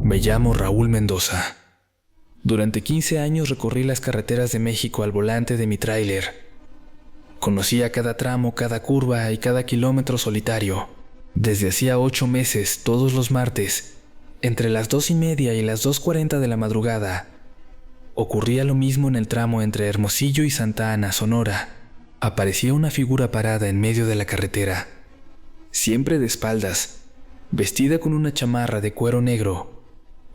Me llamo Raúl Mendoza. Durante 15 años recorrí las carreteras de México al volante de mi tráiler. Conocía cada tramo, cada curva y cada kilómetro solitario. Desde hacía 8 meses, todos los martes, entre las 2:30 y las 2:40 de la madrugada, ocurría lo mismo en el tramo entre Hermosillo y Santa Ana, Sonora. Aparecía una figura parada en medio de la carretera, siempre de espaldas, vestida con una chamarra de cuero negro,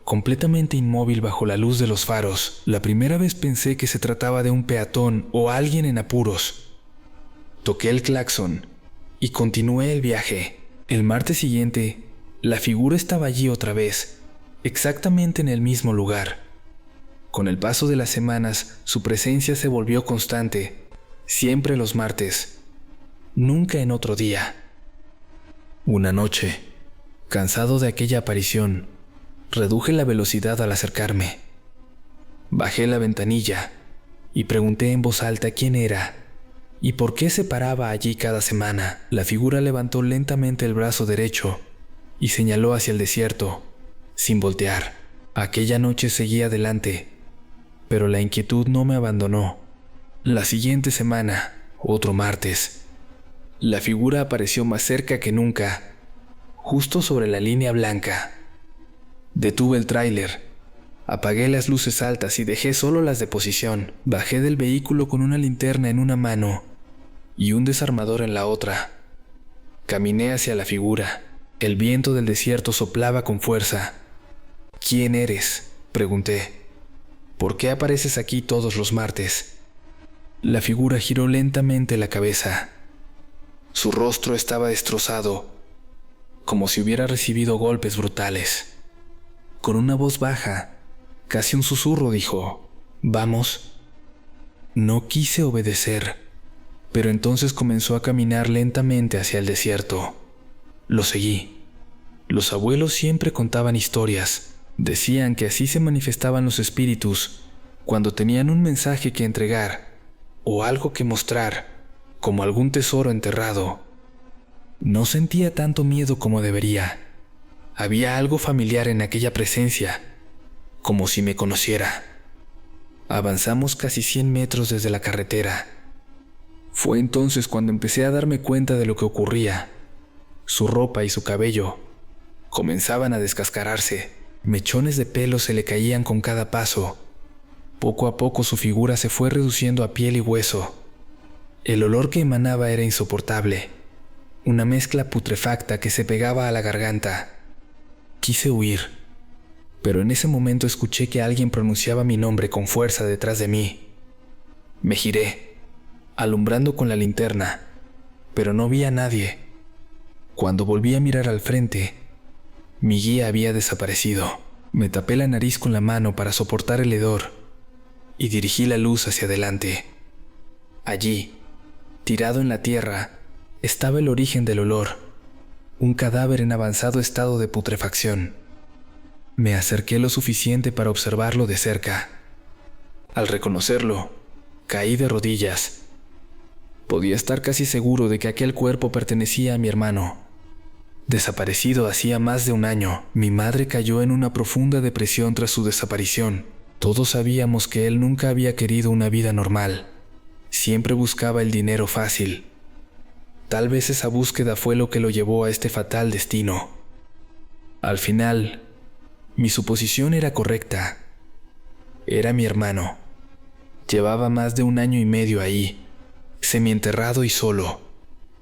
completamente inmóvil bajo la luz de los faros. La primera vez pensé que se trataba de un peatón o alguien en apuros. Toqué el claxon y continué el viaje. El martes siguiente, la figura estaba allí otra vez, exactamente en el mismo lugar. Con el paso de las semanas, su presencia se volvió constante, siempre los martes, nunca en otro día. Una noche, cansado de aquella aparición, reduje la velocidad al acercarme. Bajé la ventanilla y pregunté en voz alta quién era y por qué se paraba allí cada semana. La figura levantó lentamente el brazo derecho y señaló hacia el desierto, sin voltear. Aquella noche seguí adelante, pero la inquietud no me abandonó. La siguiente semana, otro martes, la figura apareció más cerca que nunca, justo sobre la línea blanca. Detuve el tráiler, apagué las luces altas y dejé solo las de posición. Bajé del vehículo con una linterna en una mano y un desarmador en la otra. Caminé hacia la figura. El viento del desierto soplaba con fuerza. ¿Quién eres?, pregunté. ¿Por qué apareces aquí todos los martes? La figura giró lentamente la cabeza. Su rostro estaba destrozado, como si hubiera recibido golpes brutales. Con una voz baja, casi un susurro, dijo: «Vamos». No quise obedecer, pero entonces comenzó a caminar lentamente hacia el desierto. Lo seguí. Los abuelos siempre contaban historias. Decían que así se manifestaban los espíritus cuando tenían un mensaje que entregar o algo que mostrar, como algún tesoro enterrado. No sentía tanto miedo como debería. Había algo familiar en aquella presencia, como si me conociera. Avanzamos casi 100 metros desde la carretera. Fue entonces cuando empecé a darme cuenta de lo que ocurría. Su ropa y su cabello comenzaban a descascararse. Mechones de pelo se le caían con cada paso. Poco a poco su figura se fue reduciendo a piel y hueso. El olor que emanaba era insoportable, una mezcla putrefacta que se pegaba a la garganta. Quise huir, pero en ese momento escuché que alguien pronunciaba mi nombre con fuerza detrás de mí. Me giré, alumbrando con la linterna, pero no vi a nadie. Cuando volví a mirar al frente, mi guía había desaparecido. Me tapé la nariz con la mano para soportar el hedor y dirigí la luz hacia adelante. Allí, tirado en la tierra, estaba el origen del olor. Un cadáver en avanzado estado de putrefacción. Me acerqué lo suficiente para observarlo de cerca. Al reconocerlo, caí de rodillas. Podía estar casi seguro de que aquel cuerpo pertenecía a mi hermano. Desaparecido hacía más de un año, mi madre cayó en una profunda depresión tras su desaparición. Todos sabíamos que él nunca había querido una vida normal. Siempre buscaba el dinero fácil. Tal vez esa búsqueda fue lo que lo llevó a este fatal destino. Al final, mi suposición era correcta. Era mi hermano. Llevaba más de 1 año y medio ahí, semienterrado y solo.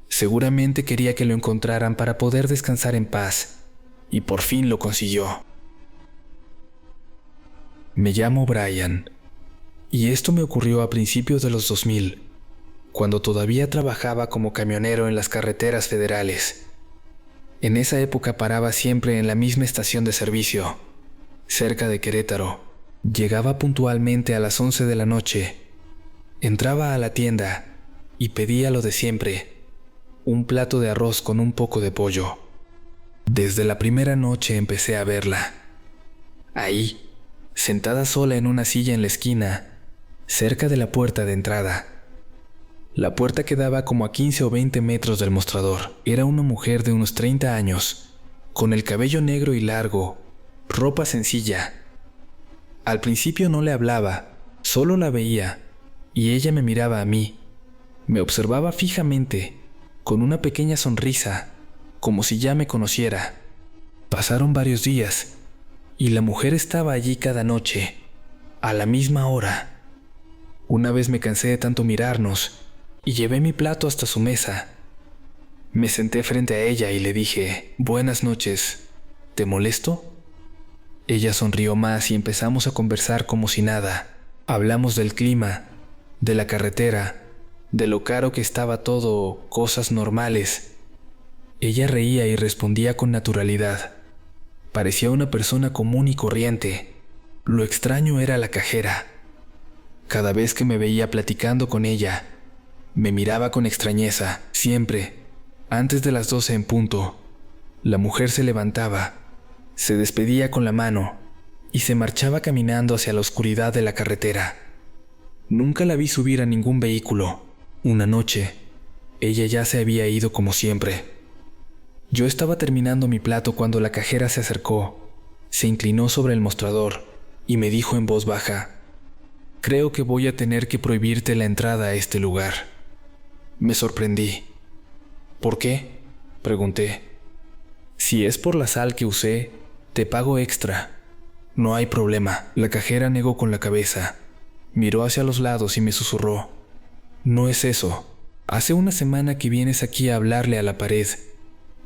Seguramente quería que lo encontraran para poder descansar en paz, y por fin lo consiguió. Me llamo Brian, y esto me ocurrió a principios de los 2000. Cuando todavía trabajaba como camionero en las carreteras federales. En esa época paraba siempre en la misma estación de servicio, cerca de Querétaro. Llegaba puntualmente a las 11 de la noche. Entraba a la tienda y pedía lo de siempre: un plato de arroz con un poco de pollo. Desde la primera noche empecé a verla. Ahí, sentada sola en una silla en la esquina, cerca de la puerta de entrada. La puerta quedaba como a 15 o 20 metros del mostrador. Era una mujer de unos 30 años, con el cabello negro y largo, ropa sencilla. Al principio no le hablaba, solo la veía, y ella me miraba a mí. Me observaba fijamente, con una pequeña sonrisa, como si ya me conociera. Pasaron varios días, y la mujer estaba allí cada noche, a la misma hora. Una vez me cansé de tanto mirarnos, y llevé mi plato hasta su mesa. Me senté frente a ella y le dije, «Buenas noches, ¿te molesto?». Ella sonrió más y empezamos a conversar como si nada. Hablamos del clima, de la carretera, de lo caro que estaba todo, cosas normales. Ella reía y respondía con naturalidad. Parecía una persona común y corriente. Lo extraño era la cajera. Cada vez que me veía platicando con ella, me miraba con extrañeza. Siempre, antes de las 12 en punto, la mujer se levantaba, se despedía con la mano y se marchaba caminando hacia la oscuridad de la carretera. Nunca la vi subir a ningún vehículo. Una noche, ella ya se había ido como siempre. Yo estaba terminando mi plato cuando la cajera se acercó, se inclinó sobre el mostrador y me dijo en voz baja, «Creo que voy a tener que prohibirte la entrada a este lugar». Me sorprendí. «¿Por qué?», pregunté. «Si es por la sal que usé, te pago extra. No hay problema». La cajera negó con la cabeza. Miró hacia los lados y me susurró, «No es eso. Hace una semana que vienes aquí a hablarle a la pared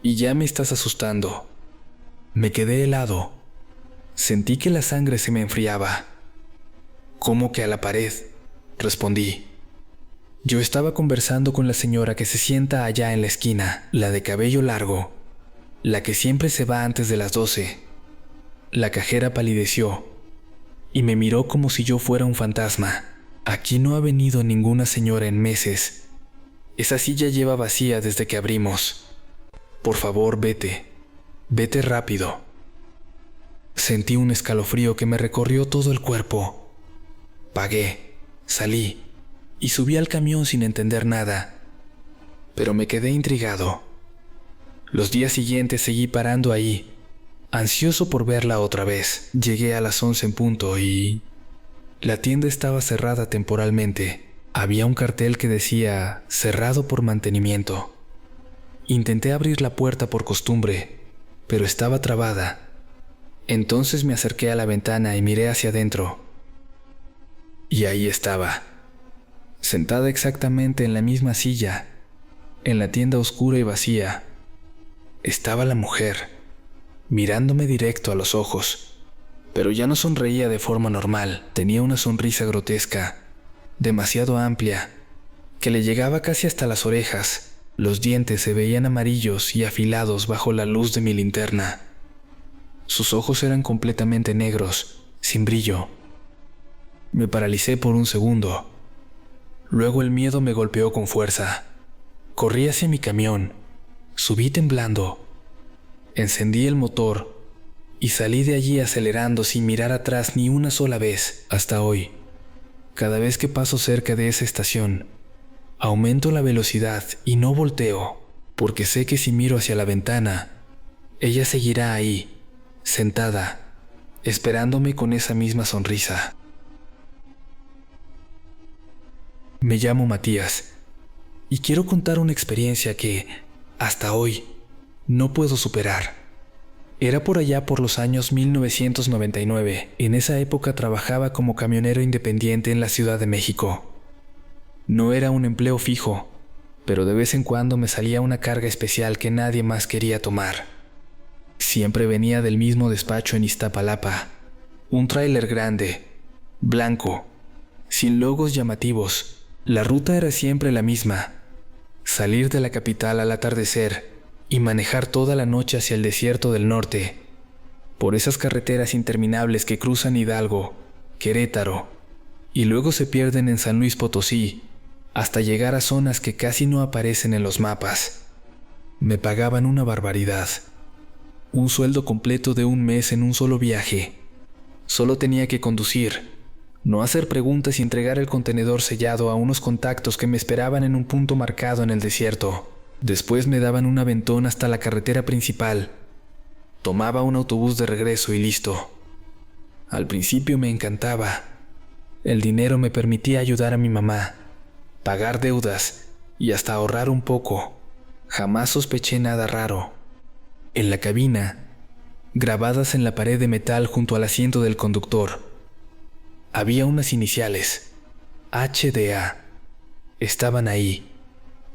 y ya me estás asustando». Me quedé helado. Sentí que la sangre se me enfriaba. «¿Cómo que a la pared?», respondí. Yo estaba conversando con la señora que se sienta allá en la esquina, la de cabello largo, la que siempre se va antes de las 12. La cajera palideció y me miró como si yo fuera un fantasma. «Aquí no ha venido ninguna señora en meses. Esa silla lleva vacía desde que abrimos. Por favor, vete. Vete rápido». Sentí un escalofrío que me recorrió todo el cuerpo. Pagué, salí y subí al camión sin entender nada. Pero me quedé intrigado. Los días siguientes seguí parando ahí, ansioso por verla otra vez. Llegué a las 11 en punto y la tienda estaba cerrada temporalmente. Había un cartel que decía «Cerrado por mantenimiento». Intenté abrir la puerta por costumbre, pero estaba trabada. Entonces me acerqué a la ventana y miré hacia adentro. Y ahí estaba, sentada exactamente en la misma silla, en la tienda oscura y vacía. Estaba la mujer, mirándome directo a los ojos, pero ya no sonreía de forma normal. Tenía una sonrisa grotesca, demasiado amplia, que le llegaba casi hasta las orejas. Los dientes se veían amarillos y afilados bajo la luz de mi linterna. Sus ojos eran completamente negros, sin brillo. Me paralicé por un segundo. Luego el miedo me golpeó con fuerza. Corrí hacia mi camión, subí temblando, encendí el motor y salí de allí acelerando sin mirar atrás ni una sola vez. Hasta hoy, cada vez que paso cerca de esa estación, aumento la velocidad y no volteo, porque sé que si miro hacia la ventana, ella seguirá ahí, sentada, esperándome con esa misma sonrisa. Me llamo Matías y quiero contar una experiencia que, hasta hoy, no puedo superar. Era por allá por los años 1999. En esa época trabajaba como camionero independiente en la Ciudad de México. No era un empleo fijo, pero de vez en cuando me salía una carga especial que nadie más quería tomar. Siempre venía del mismo despacho en Iztapalapa, un tráiler grande, blanco, sin logos llamativos. La ruta era siempre la misma: salir de la capital al atardecer y manejar toda la noche hacia el desierto del norte, por esas carreteras interminables que cruzan Hidalgo, Querétaro, y luego se pierden en San Luis Potosí, hasta llegar a zonas que casi no aparecen en los mapas. Me pagaban una barbaridad, un sueldo completo de un mes en un solo viaje. Solo tenía que conducir, no hacer preguntas y entregar el contenedor sellado a unos contactos que me esperaban en un punto marcado en el desierto. Después me daban un aventón hasta la carretera principal, Tomaba un autobús de regreso y listo. Al principio me encantaba. El dinero me permitía ayudar a mi mamá, pagar deudas y hasta ahorrar un poco. Jamás sospeché nada raro. En la cabina, grabadas en la pared de metal junto al asiento del conductor, había unas iniciales, HDA. Estaban ahí,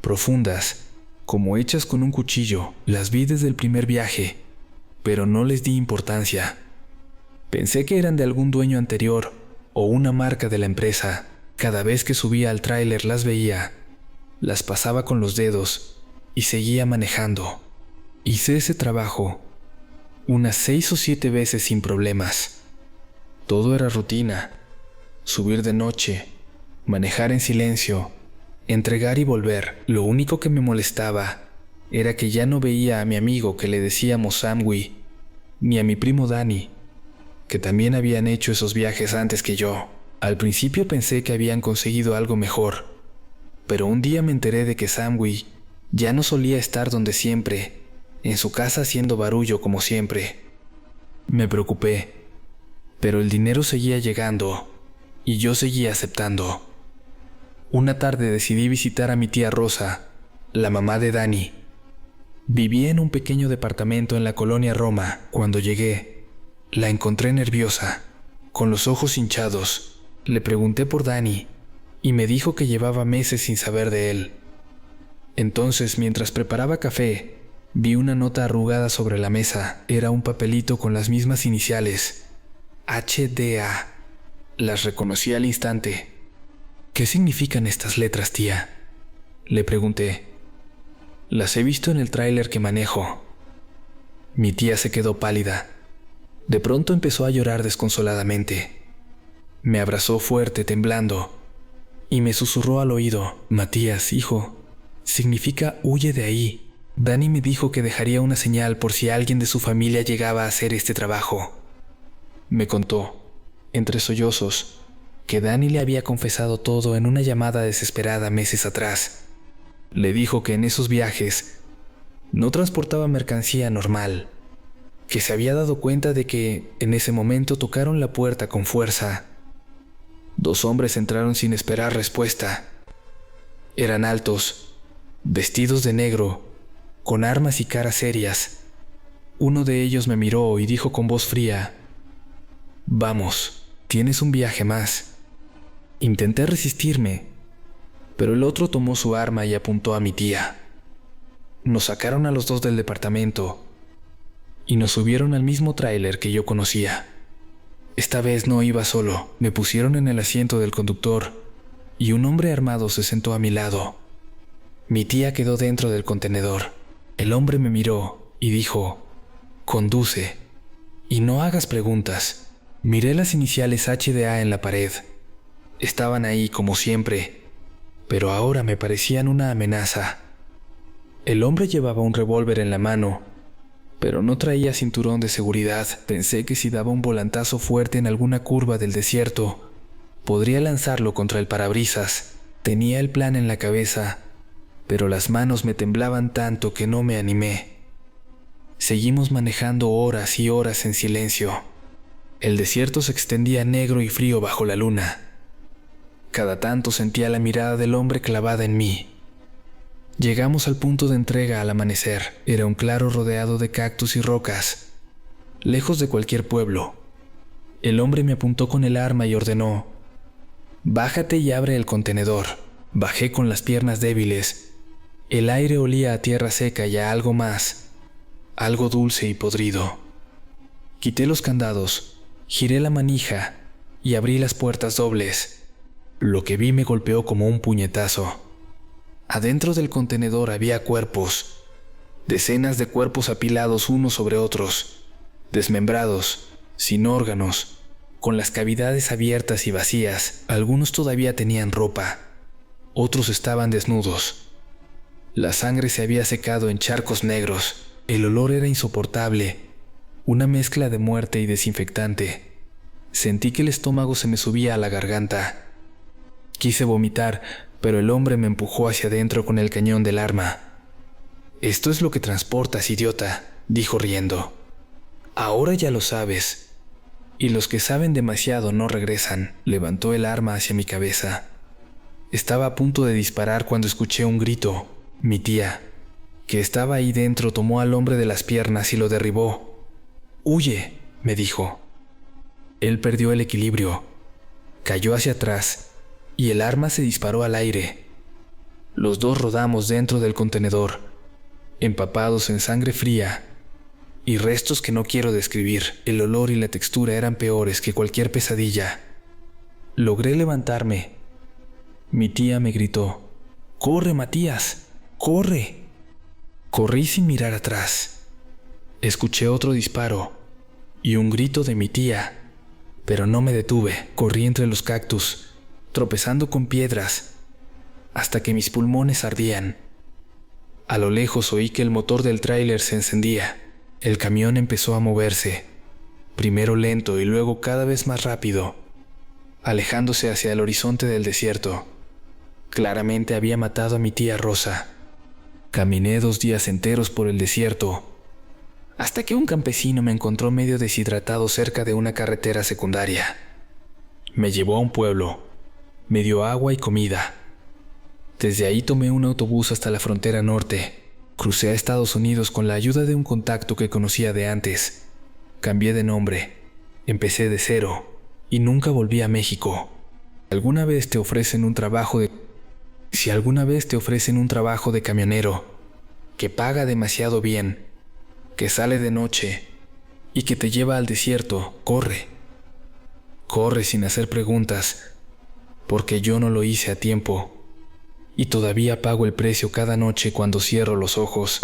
profundas, como hechas con un cuchillo. Las vi desde el primer viaje, pero no les di importancia. Pensé que eran de algún dueño anterior o una marca de la empresa. Cada vez que subía al tráiler las veía, las pasaba con los dedos y seguía manejando. Hice ese trabajo unas 6 o 7 veces sin problemas. Todo era rutina: subir de noche, manejar en silencio, entregar y volver. Lo único que me molestaba era que ya no veía a mi amigo que le decíamos Samwi, ni a mi primo Danny, que también habían hecho esos viajes antes que yo. Al principio pensé que habían conseguido algo mejor, pero un día me enteré de que Samwi ya no solía estar donde siempre, en su casa haciendo barullo como siempre. Me preocupé, pero el dinero seguía llegando y yo seguía aceptando. Una tarde decidí visitar a mi tía Rosa, la mamá de Danny. Vivía en un pequeño departamento en la colonia Roma. Cuando llegué, la encontré nerviosa, con los ojos hinchados. Le pregunté por Danny y me dijo que llevaba meses sin saber de él. Entonces, mientras preparaba café, vi una nota arrugada sobre la mesa. Era un papelito con las mismas iniciales, HDA. Las reconocí al instante. ¿Qué significan estas letras, tía?, le pregunté. Las he visto en el tráiler que manejo. Mi tía se quedó pálida. De pronto empezó a llorar desconsoladamente. Me abrazó fuerte, temblando, y me susurró al oído: Matías, hijo, significa huye de ahí. Danny me dijo que dejaría una señal por si alguien de su familia llegaba a hacer este trabajo. Me contó, entre sollozos, que Danny le había confesado todo en una llamada desesperada meses atrás. Le dijo que en esos viajes no transportaba mercancía normal, que se había dado cuenta de que en ese momento tocaron la puerta con fuerza. 2 hombres entraron sin esperar respuesta. Eran altos, vestidos de negro, con armas y caras serias. Uno de ellos me miró y dijo con voz fría: Vamos, tienes un viaje más. Intenté resistirme, pero el otro tomó su arma y apuntó a mi tía. Nos sacaron a los 2 del departamento y nos subieron al mismo tráiler que yo conocía. Esta vez no iba solo. Me pusieron en el asiento del conductor y un hombre armado se sentó a mi lado. Mi tía quedó dentro del contenedor. El hombre me miró y dijo: Conduce y no hagas preguntas. Miré las iniciales HDA en la pared. Estaban ahí como siempre, pero ahora me parecían una amenaza. El hombre llevaba un revólver en la mano, pero no traía cinturón de seguridad. Pensé que si daba un volantazo fuerte en alguna curva del desierto, podría lanzarlo contra el parabrisas. Tenía el plan en la cabeza, pero las manos me temblaban tanto que no me animé. Seguimos manejando horas y horas en silencio. El desierto se extendía negro y frío bajo la luna. Cada tanto sentía la mirada del hombre clavada en mí. Llegamos al punto de entrega al amanecer. Era un claro rodeado de cactus y rocas, lejos de cualquier pueblo. El hombre me apuntó con el arma y ordenó: Bájate y abre el contenedor. Bajé con las piernas débiles. El aire olía a tierra seca y a algo más, algo dulce y podrido. Quité los candados, giré la manija y abrí las puertas dobles. Lo que vi me golpeó como un puñetazo. Adentro del contenedor había cuerpos, decenas de cuerpos apilados unos sobre otros, desmembrados, sin órganos, con las cavidades abiertas y vacías. Algunos todavía tenían ropa, otros estaban desnudos. La sangre se había secado en charcos negros. El olor era insoportable, una mezcla de muerte y desinfectante. Sentí que el estómago se me subía a la garganta. Quise vomitar, pero el hombre me empujó hacia adentro con el cañón del arma. «Esto es lo que transportas, idiota», dijo riendo. Ahora ya lo sabes. Y los que saben demasiado no regresan. Levantó el arma hacia mi cabeza. Estaba a punto de disparar cuando escuché un grito. Mi tía, que estaba ahí dentro, tomó al hombre de las piernas y lo derribó. «Huye», me dijo. Él perdió el equilibrio, cayó hacia atrás y el arma se disparó al aire. Los dos rodamos dentro del contenedor, empapados en sangre fría y restos que no quiero describir. El olor y la textura eran peores que cualquier pesadilla. Logré levantarme. Mi tía me gritó: «¡Corre, Matías! ¡Corre!». Corrí sin mirar atrás. Escuché otro disparo y un grito de mi tía, pero no me detuve. Corrí entre los cactus, tropezando con piedras, hasta que mis pulmones ardían. A lo lejos oí que el motor del tráiler se encendía. El camión empezó a moverse, primero lento y luego cada vez más rápido, alejándose hacia el horizonte del desierto. Claramente había matado a mi tía Rosa. Caminé 2 días enteros por el desierto, hasta que un campesino me encontró medio deshidratado cerca de una carretera secundaria. Me llevó a un pueblo, me dio agua y comida. Desde ahí tomé un autobús hasta la frontera norte. Crucé a Estados Unidos con la ayuda de un contacto que conocía de antes. Cambié de nombre, empecé de cero y nunca volví a México. Si alguna vez te ofrecen un trabajo de camionero, que paga demasiado bien, que sale de noche y que te lleva al desierto, corre. Corre sin hacer preguntas, porque yo no lo hice a tiempo y todavía pago el precio cada noche cuando cierro los ojos.